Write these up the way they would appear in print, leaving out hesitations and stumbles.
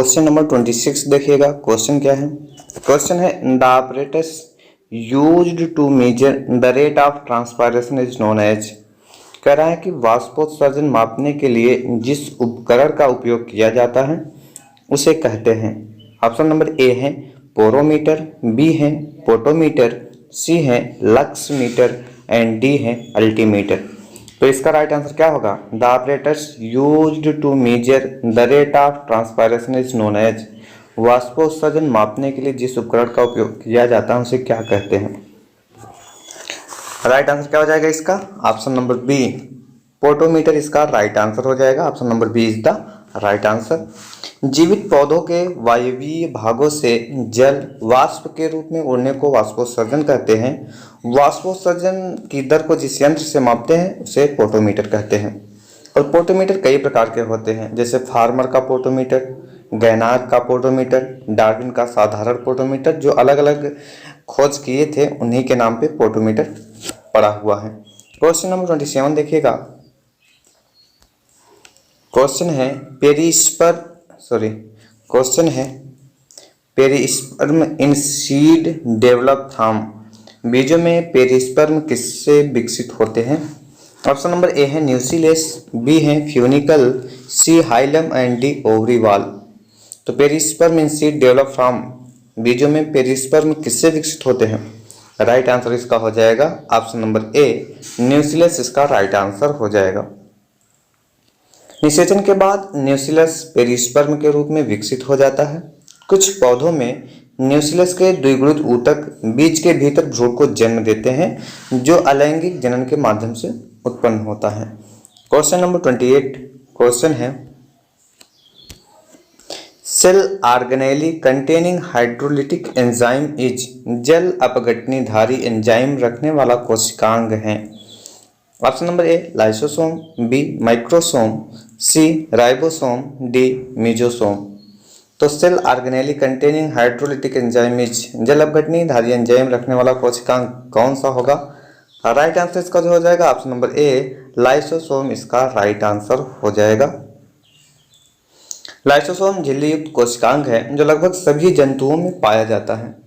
Question number 26 देखिएगा। Question क्या है? क्वेश्चन है the apparatus used to measure the rate of transpiration is known as। कह रहा है कि वाष्पोत्सर्जन मापने के लिए जिस उपकरण का उपयोग किया जाता है उसे कहते हैं। ऑप्शन नंबर ए है पोरोमीटर, बी है पोटोमीटर, सी है लक्स मीटर एंड डी है अल्टीमीटर। तो इसका राइट आंसर क्या होगा? The operators used to measure the rate of transpiration is known as. वाष्पोत्सर्जन मापने के लिए जिस उपकरण का उपयोग किया जाता है उसे क्या कहते हैं? राइट आंसर क्या हो जाएगा इसका? ऑप्शन नंबर बी पोटोमीटर इसका राइट आंसर हो जाएगा। Option number B is the right answer. जीवित पौधों के वायवीय भागों से जल वाष्प के रूप में उड़ने को वाष्पोत्सर्जन कहते हैं। वाष्पोत्सर्जन की दर को जिस यंत्र से मापते हैं उसे पोटोमीटर कहते हैं। और पोटोमीटर कई प्रकार के होते हैं, जैसे फार्मर का पोटोमीटर, गैनार का पोटोमीटर, डार्विन का साधारण पोटोमीटर। जो अलग अलग खोज किए थे उन्हीं के नाम पे पोटोमीटर पड़ा हुआ है। क्वेश्चन नंबर 27 देखिएगा। क्वेश्चन है perisperm in seed develop theorem. बीजों में पेरिस्पर्म किससे विकसित होते हैं? ऑप्शन नंबर ए है न्यूसिलेस, बी है funicle, C hilum and D ovary wall. तो perisperm in seed develop from, बीजों में पेरिस्पर्म किससे विकसित होते हैं? राइट आंसर इसका हो जाएगा ऑप्शन नंबर ए न्यूसिलेस इसका राइट आंसर हो जाएगा। निषेचन के बाद न्यूसिलस पेरिस्पर्म के रूप में विकसित हो जाता है। कुछ पौधों में न्यूसिलस के द्विगुणित ऊतक बीज के भीतर भ्रूण को जन्म देते हैं जो अलैंगिक जनन के माध्यम से उत्पन्न होता है। क्वेश्चन नंबर 28 क्वेश्चन है cell organelle containing hydrolytic enzyme is. जल अपघटनीधारी एंजाइम रखने वाला कोशिकांग है। Option number A lysosome, B microsome, C ribosome, D mesosome. तो cell organelle containing hydrolytic enzyme is, जल अपघटनीधारी एंजाइम रखने वाला कोशिकांग कौन सा होगा? राइट आंसर इसका जो हो जाएगा ऑप्शन नंबर ए लाइसोसोम इसका राइट आंसर हो जाएगा। लाइसोसोम झिल्ली युक्त कोशिकांग है जो लगभग सभी जंतुओं में पाया जाता है।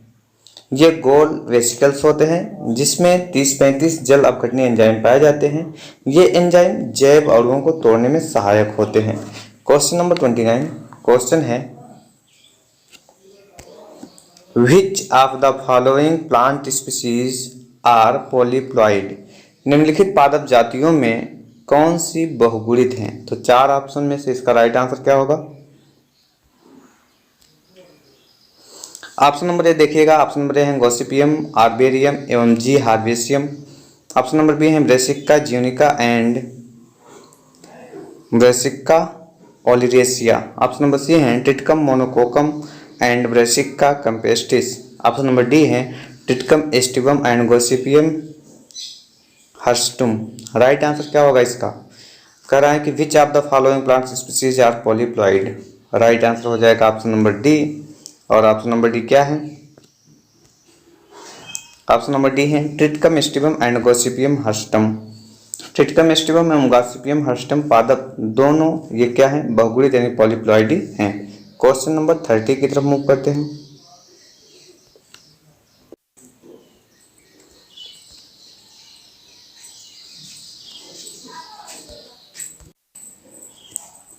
ये गोल वेसिकल्स होते हैं जिसमें 30-35 जल अपघटनीय एंजाइम पाए जाते हैं। ये एंजाइम जैव अणुओं को तोड़ने में सहायक होते हैं। क्वेश्चन नंबर 29 क्वेश्चन है which of the following plant species are polyploid. निम्नलिखित पादप जातियों में कौन सी बहुगुणित हैं? तो 4 ऑप्शन में से इसका राइट आंसर क्या होगा? ऑप्शन नंबर ए देखिएगा। ऑप्शन नंबर ए है गॉसिपियम, आर्बेरियम एवं G herbaceum. Option number B है Brassica juncea and Brassica oleracea. Option number C है Triticum monococcum and Brassica campestris. Option number D है Triticum aestivum and Gossypium hirsutum. Right answer क्या होगा इसका? कह रहा है कि which of the following plant species are polyploid. Right answer हो जाएगा ऑप्शन नंबर डी। और ऑप्शन नंबर डी क्या है? ऑप्शन नंबर डी है Triticum aestivum and Gossypium हर्स्टम। Triticum aestivum एवं गॉसिपियम हर्स्टम पादप दोनों ये क्या है? बहुगुणित यानी पॉलीप्लॉइडी हैं। क्वेश्चन नंबर 30 की तरफ मूव करते हैं।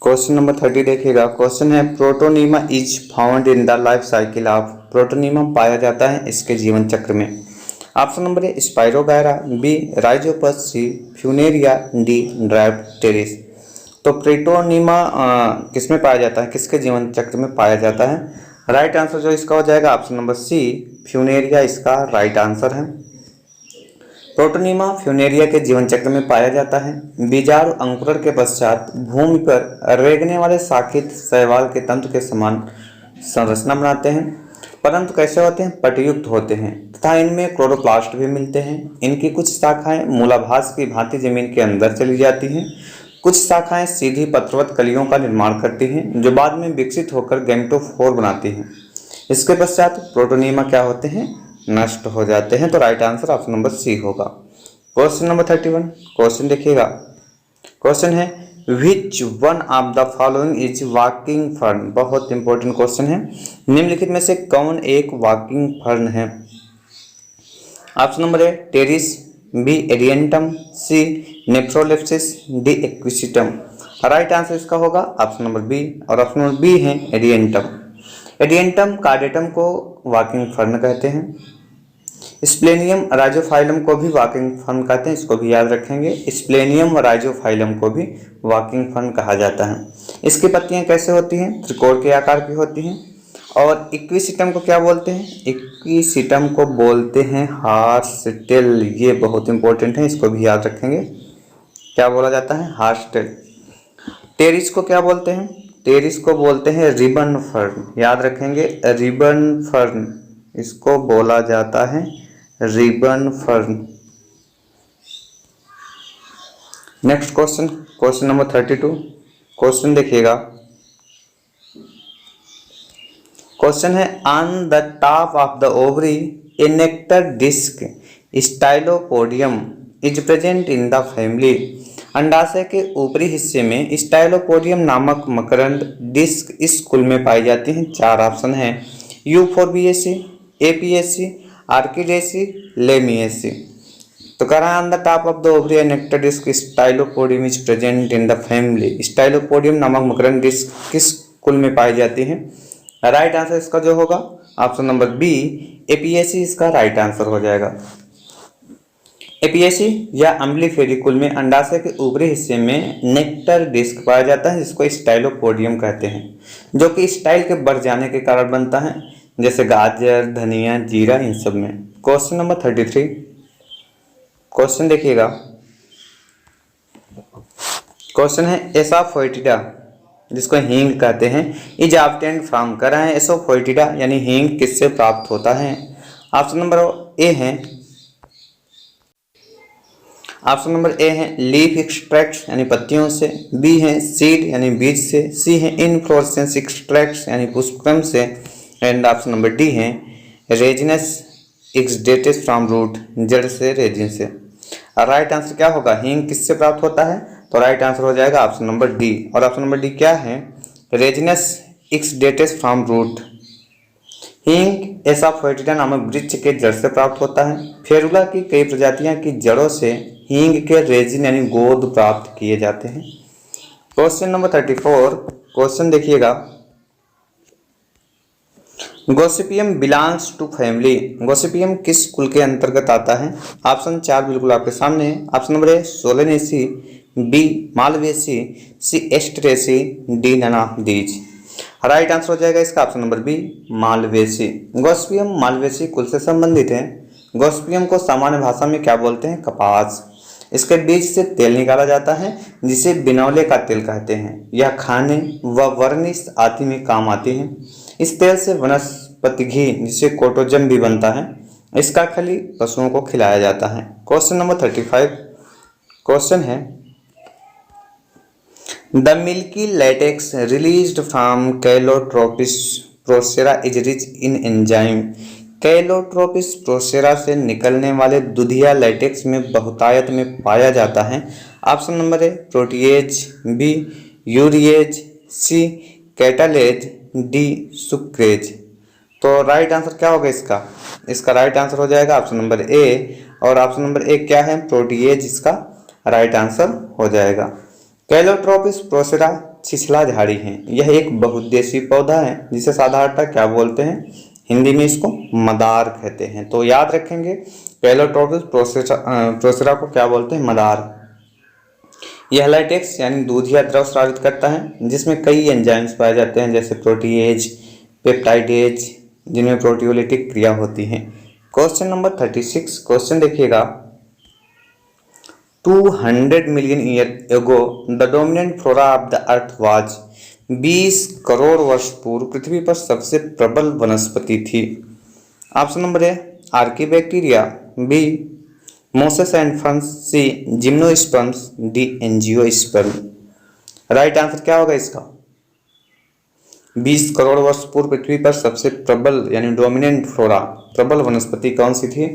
क्वेश्चन नंबर 30 देखिएगा। क्वेश्चन है protonema is found in the life cycle of. Protonema पाया जाता है इसके जीवन चक्र में। Option number A spirogyra, B rhizopus, C funaria, D dryopteris. तो प्रोटोनीमा किसमें पाया जाता है, किसके जीवन चक्र में पाया जाता है? राइट आंसर जो इसका हो जाएगा ऑप्शन नंबर सी फ्यूनेरिया इसका राइट आंसर है। प्रोटोनीमा फ्यूनेरिया के जीवन चक्र में पाया जाता है। बीजाणु अंकुरण के पश्चात भूमि पर रेंगने वाले शाखित शैवाल के तंतु के समान संरचना बनाते हैं, परंतु कैसे होते हैं? पटयुक्त होते हैं तथा इनमें क्लोरोप्लास्ट भी मिलते हैं। इनकी कुछ शाखाएं मूलाभास की भांति जमीन के अंदर चली जाती हैं। कुछ शाखाएं सीधी पत्रवत कलियों का निर्माण करती हैं जो बाद में विकसित होकर गैमेटोफोर बनाती हैं। इसके पश्चात प्रोटोनीमा क्या होते हैं? नष्ट हो जाते हैं। तो right answer option number C होगा। क्वेश्चन नंबर 31 क्वेश्चन देखिएगा। क्वेश्चन है which one of the following is walking fern. बहुत इंपॉर्टेंट क्वेश्चन है। निम्नलिखित में से कौन एक वॉकिंग फर्न है? Option number A Pteris, B Adiantum, C Nephrolepis, D Equisetum. Right answer इसका होगा ऑप्शन नंबर बी, और ऑप्शन नंबर बी है एरिएंटम। एरिएंटम कार्डेटम को वॉकिंग फर्न कहते हैं। स्प्लेनियम राइजोफाइलम को भी वॉकिंग फर्न कहते हैं, इसको भी याद रखेंगे। स्प्लेनियम राइजोफाइलम को भी वॉकिंग फर्न कहा जाता है। इसकी पत्तियां कैसे होती हैं? त्रिकोण के आकार की होती हैं। और इक्विसिटम को क्या बोलते हैं? इक्विसिटम को बोलते हैं हार्सटेल। ये बहुत इंपॉर्टेंट है, इसको भी याद रखेंगे। क्या बोला जाता है? हार्सटेल। टेरिस को क्या बोलते हैं? टेरिस को बोलते हैं रिबन फर्न। याद रखेंगे, रिबन फर्न इसको बोला जाता है, ribbon fern. Next question, question number 32। Question देखिएगा। क्वेश्चन है on the top of the ovary a nectar disc stylopodium is present in the family. अंडाशय के ऊपरी हिस्से में स्टाइलोपोडियम नामक मकरंद डिस्क इस कुल में पाई जाती हैं। चार ऑप्शन हैं, यूफोर्बिएसी, एपीएसी, आर्किडेसी, लेमिएसी। तो कह रहा है on the top of the ovary a nectar disc stylopodium is present in the family. Stylopodium नामक मकरंद डिस्क किस कुल में पाई जाती है? राइट आंसर इसका जो होगा ऑप्शन नंबर बी, एपीएसी इसका राइट आंसर हो जाएगा। एपीएसी या अम्लीफेरी कुल में अंडाशय के ऊपरी हिस्से में नेक्टर डिस्क पाया जाता है, जिसको स्टाइलोपोडियम कहते हैं, जो कि स्टाइल के बढ़ जाने के कारण बनता है, जैसे गाजर, धनिया, जीरा, इन सब में। Question number 33। क्वेश्चन देखिएगा। क्वेश्चन है एसाफोइटिडा, जिसको हींग कहते हैं, इज ऑब्टेन्ड फ्रॉम। कर रहे हैं एसाफोइटिडा यानी हींग किससे प्राप्त होता है? ऑप्शन नंबर ए है, ऑप्शन नंबर ए है लीफ एक्सट्रैक्ट्स यानी पत्तियों से, बी है सीड यानी बीज से, सी है इनफ्लोरेसेंस एक्सट्रैक्ट्स यानी पुष्पक्रम से, एंड ऑप्शन नंबर डी है रेजिनस एक्सडेटेस फ्रॉम रूट, जड़ से, रेजिन से। राइट आंसर क्या होगा? हींग किससे प्राप्त होता है? तो राइट आंसर हो जाएगा ऑप्शन नंबर डी, और ऑप्शन नंबर डी क्या है? Resinous exudates from root. हींग एसाफोइटिडा नामक वृक्ष के जड़ से प्राप्त होता है। फेरुला की कई प्रजातियां की जड़ों से हींग के रेजिन यानी गोंद प्राप्त किए जाते हैं। Question number 34। क्वेश्चन देखिएगा। Gossypium belongs to family. Gossypium किस कुल के अंतर्गत आता है? ऑप्शन 4 बिल्कुल आपके सामने है। Option number A solanaceae, B malvaceae, C asteraceae, D none of these. Right answer हो जाएगा इसका option number B, malvaceae. Gossypium malvaceae कुल से संबंधित है। गॉसिपियम को सामान्य भाषा में क्या बोलते हैं? कपास। इसके बीज से तेल निकाला जाता है, जिसे बिनौले का तेल कहते हैं। यह खाने व वर्निश आदि में काम आती है। इस तेल से वनस्पति घी जिसे कोटोजम भी बनता है। इसका खली पशुओं को खिलाया जाता है। Question number 35। क्वेश्चन है the milky latex released from Calotropis procera is rich in enzyme. Calotropis procera से निकलने वाले दूधिया लेटेक्स में बहुतायत में पाया जाता है। Option number A protease, B urease, C catalase, D sucrase. तो राइट आंसर क्या होगा इसका? इसका राइट आंसर हो जाएगा ऑप्शन नंबर ए, और ऑप्शन नंबर ए क्या है? प्रोटीएज इसका राइट आंसर हो जाएगा। कैलोट्रोपिस प्रोसेरा छिछला झाड़ी है। यह एक बहुउद्देशीय पौधा है, जिसे साधारणतः क्या बोलते हैं? हिंदी में इसको मदार कहते हैं। तो याद रखेंगे कैलोट्रोपिस प्रोसेरा को क्या बोलते हैं? मदार। यह लेटेक्स यानी दूधिया द्रव स्रावित करता है, जिसमें कई एंजाइम्स पाए जाते हैं, जैसे प्रोटीएज, पेप्टाइडेज, जिनमें प्रोटियोलिटिक क्रिया होती है। Question number 36। क्वेश्चन देखिएगा। 200 million year ago the dominant flora of the earth was. 20 crore वर्ष पूर्व पृथ्वी पर सबसे प्रबल वनस्पति थी। Option number A archaebacteria, B mosses and ferns, C gymnosperms, D angiosperm. Right answer क्या होगा इसका? 20 करोड़ वर्ष पूर्व पृथ्वी पर सबसे प्रबल यानी डोमिनेंट फ्लोरा, प्रबल वनस्पति कौन सी थी?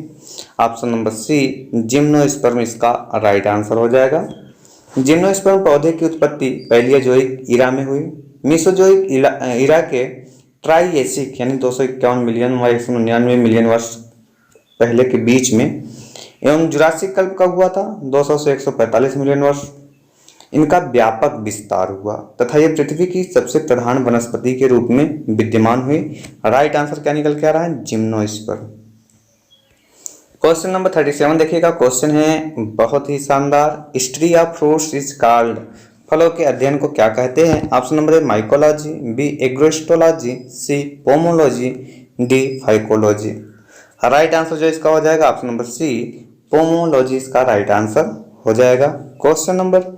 ऑप्शन नंबर सी जिम्नोस्पर्म इसका राइट आंसर हो जाएगा। जिम्नोस्पर्म पौधे की उत्पत्ति पैलियोजोइक ईरा में हुई। मीसोजोइक ईरा के ट्राइएसिक यानी 251 मिलियन व 199 मिलियन वर्ष पहले के बीच में, एवं जुरासिक कल्प का हुआ था 200 से 145 मिलियन वर्ष। इनका व्यापक विस्तार हुआ तथा ये पृथ्वी की सबसे प्रधान वनस्पति के रूप में विद्यमान हुई। राइट आंसर क्या निकल के आ रहा है? जिम्नोस्पर्म। क्वेश्चन नंबर 37 देखिएगा। क्वेश्चन है बहुत ही शानदार। History of fruits is called, फलों के अध्ययन को क्या कहते हैं? Option number A mycology, B agrostology, C pomology, D phycology. Right answer जो इसका हो जाएगा ऑप्शन नंबर सी पोमोलॉजी इसका राइट आंसर हो जाएगा। क्वेश्चन नंबर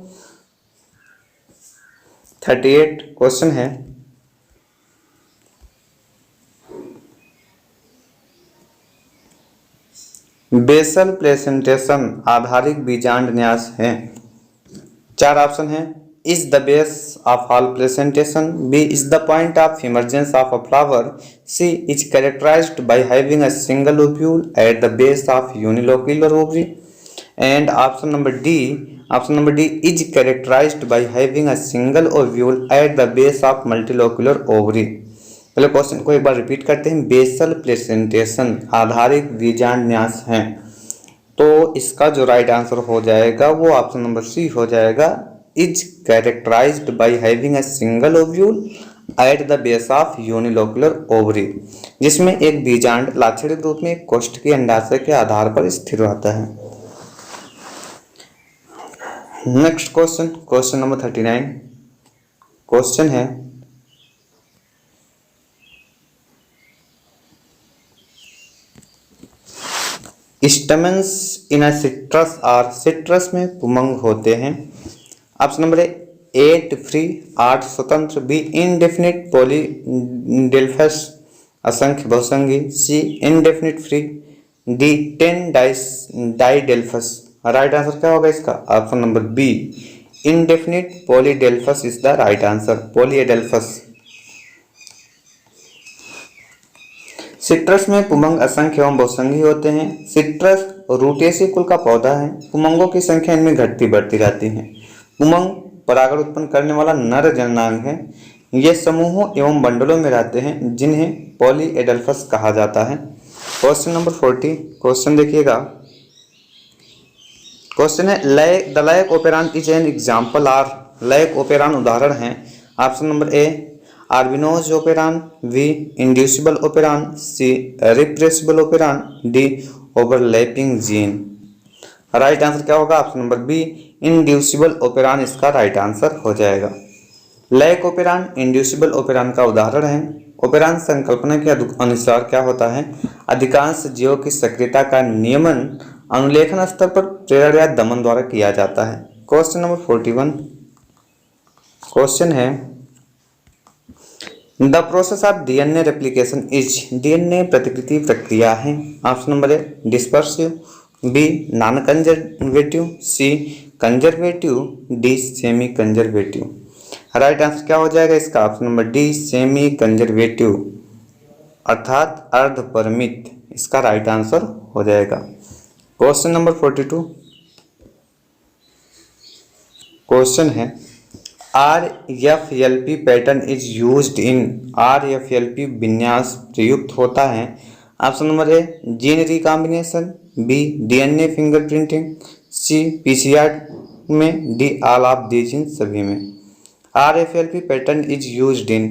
38 क्वेश्चन है बेसल प्लेसेंटेशन आधारित बीजांड न्यास है। 4 ऑप्शन है। Is the base of all placentation, B is the point of emergence of a flower, C is characterized by having a single ovule at the base of unilocular ovary, and option number D is characterized by having a single ovule at the base of multilocular ovary. पहले क्वेश्चन को एक बार repeat करते हैं। Basal placentation आधारित बीजांड न्यास है, तो इसका जो राइट आंसर हो जाएगा वो ऑप्शन नंबर सी हो जाएगा, is characterized by having a single ovule at the base of unilocular ovary, जिसमें एक बीजांड लाक्षणिक रूप में एक कोष्ठ के अंडाशय के आधार पर स्थिर रहता है। Next question, question number 39 question है स्टेमन्स इन अ सिट्रस और सिट्रस में पुमंग होते हैं। ऑप्शन नंबर ए 8 फ्री 8 स्वतंत्र, बी इनडेफिनिट पॉलीडेल्फस असंख्य बहुसंगी, C indefinite free, D 10 didelphous. Right answer क्या होगा इसका? Option number B indefinite polydelphous is the right answer, polydelphous. Citrus में पुमंग असंख्य एवं बहुसंगी होते हैं। सिट्रस रूटेसी कुल का पौधा है। पुमंगों की संख्या इनमें घटती बढ़ती रहती है। पुमंग परागण उत्पन्न करने वाला नर जननांग है। ये समूहों एवं बंडलों में रहते हैं जिन्हें पॉलीएडल्फस कहा जाता है। क्वेश्चन नंबर 40 क्वेश्चन देखिएगा। क्वेश्चन है the lac operon is an example are, lac operon उदाहरण है। Option number A arabinose operon, B inducible operon, C repressible operon, D overlapping gene. Right answer क्या होगा? Option number B inducible operon इसका right answer हो जाएगा। Lack operon inducible operon का उदाहरण है। ओपेरान संकल्पना के अनुसार क्या होता है? अधिकांश जीवों की सक्रियता का नियमन अनुलेखन स्तर पर प्रेरण या दमन द्वारा किया जाता है। क्वेश्चन नंबर 41 क्वेश्चन है the process of DNA replication is, DNA प्रतिकृति प्रक्रिया है। Option number A dispersive, B non conservative, C conservative, D semi conservative. Right answer क्या हो जाएगा इसका? Option number D semi conservative अर्थात अर्धपरिमित इसका राइट आंसर हो जाएगा। क्वेश्चन नंबर 42 क्वेश्चन है RFLP pattern is used in, RFLP विन्यास प्रयुक्त होता है। Option number A gene recombination, B DNA fingerprinting, C PCR में, डी ऑल ऑफ दीज इन सभी में। RFLP pattern is used in,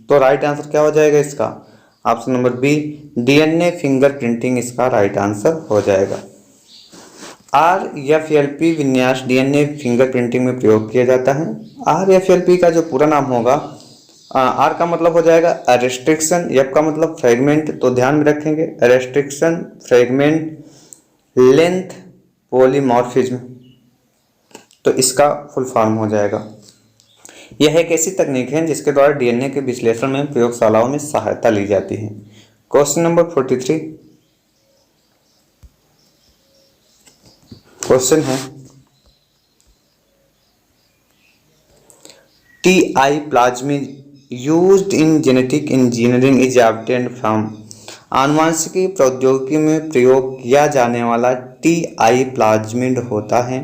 तो राइट आंसर क्या हो जाएगा इसका? Option number B DNA fingerprinting इसका राइट आंसर हो जाएगा। RFLP विन्यास डीएनए फिंगरप्रिंटिंग में प्रयोग किया जाता है। RFLP का जो पूरा नाम होगा, R का मतलब हो जाएगा रेस्ट्रिक्शन, F का मतलब फ्रेगमेंट, तो ध्यान में रखेंगे रेस्ट्रिक्शन फ्रेगमेंट लेंथ पॉलीमॉर्फिज्म, तो इसका फुल फॉर्म हो जाएगा। यह एक ऐसी तकनीक है जिसके द्वारा डीएनए के विश्लेषण में प्रयोगशालाओं में सहायता ली जाती है। क्वेश्चन नंबर 43 क्वेश्चन है TI plasmid used in genetic engineering is obtained from, आनुवांशिकी प्रौद्योगिकी में प्रयोग किया जाने वाला TI प्लाज्मिड होता है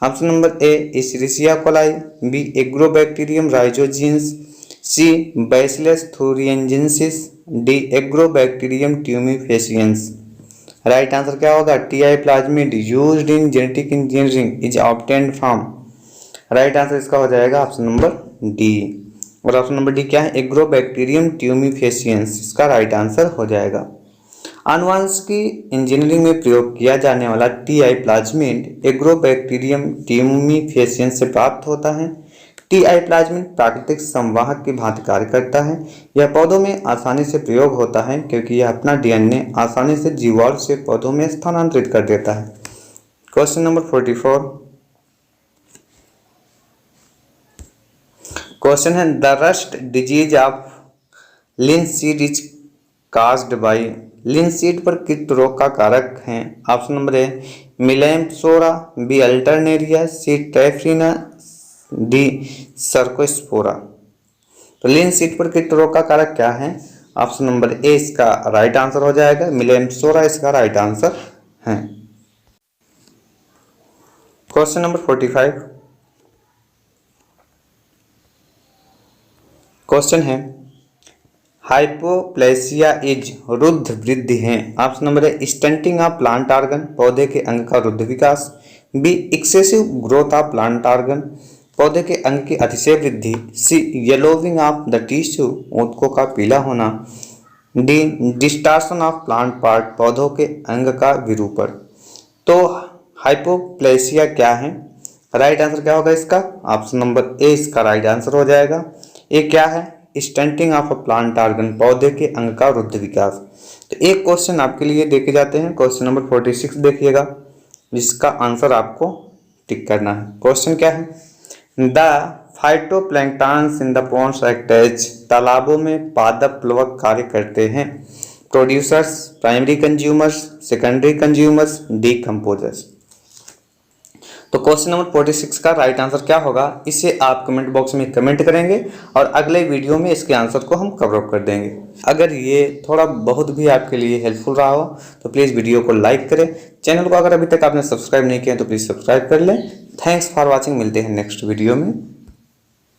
option number A Escherichia coli, B Agrobacterium rhizogenes, C Bacillus thuringiensis, D Agrobacterium tumefaciens. Right answer क्या होगा? TI plasmid used in genetic engineering is obtained from. Right answer इसका हो जाएगा ऑप्शन नंबर डी। और option number D क्या है? Agrobacterium tumefaciens इसका right answer हो जाएगा। आनुवंशिकी इंजीनियरिंग में प्रयोग किया जाने वाला टीआई प्लाज्मिड एग्रोबैक्टीरियम ट्यूमिफेसियंस से प्राप्त होता है। टीआई प्लाज्मिड प्राकृतिक संवाहक की भांति कार्य करता है। यह पौधों में आसानी से प्रयोग होता है क्योंकि यह अपना डीएनए आसानी से जीवाणु से पौधों में स्थानांतरित कर देता है। Question number 44। क्वेश्चन है the rust disease of linseed is caused by. Linseed पर कीट रोग का कारक है। Option number A Melampsora, B Alternaria, C Taphrina, D Cercospora. तो लिनसीड पर कीट रोग का कारक क्या है? ऑप्शन नंबर ए इसका राइट आंसर हो जाएगा, मिलेमसोरा इसका राइट आंसर है। Question number 45। क्वेश्चन है हाइपोप्लेसिया इज रुद्ध वृद्धि है। Option number A stunting of plant organ, पौधे के अंग का रुद्ध विकास, B excessive growth of plant organ, पौधे के अंग की अतिशय वृद्धि, C yellowing of the tissue, ऊतकों का पीला होना, D distortion of plant part, पौधों के अंग का विरूपण। तो हाइपोप्लेसिया क्या है? राइट आंसर क्या होगा इसका? ऑप्शन नंबर ए इसका राइट आंसर हो जाएगा। ये क्या है? Stunting of a plant organ, पौधे के अंग का रुद्ध विकास। तो एक क्वेश्चन आपके लिए देखे जाते हैं, क्वेश्चन नंबर 46 देखिएगा, जिसका आंसर आपको टिक करना है। क्वेश्चन क्या है? The phytoplanktons in the ponds act as, तालाबों में पादप प्लवक कार्य करते हैं। Producers, primary consumers, secondary consumers, decomposers. तो क्वेश्चन नंबर 46 का राइट आंसर क्या होगा? इसे आप कमेंट बॉक्स में कमेंट करेंगे और अगले वीडियो में इसके आंसर को हम कवर अप कर देंगे। अगर ये थोड़ा बहुत भी आपके लिए हेल्पफुल रहा हो तो प्लीज़ वीडियो को लाइक करें। चैनल को अगर अभी तक आपने सब्सक्राइब नहीं किया तो प्लीज़ सब्सक्राइब कर लें। Thanks for watching. मिलते हैं नेक्स्ट वीडियो में।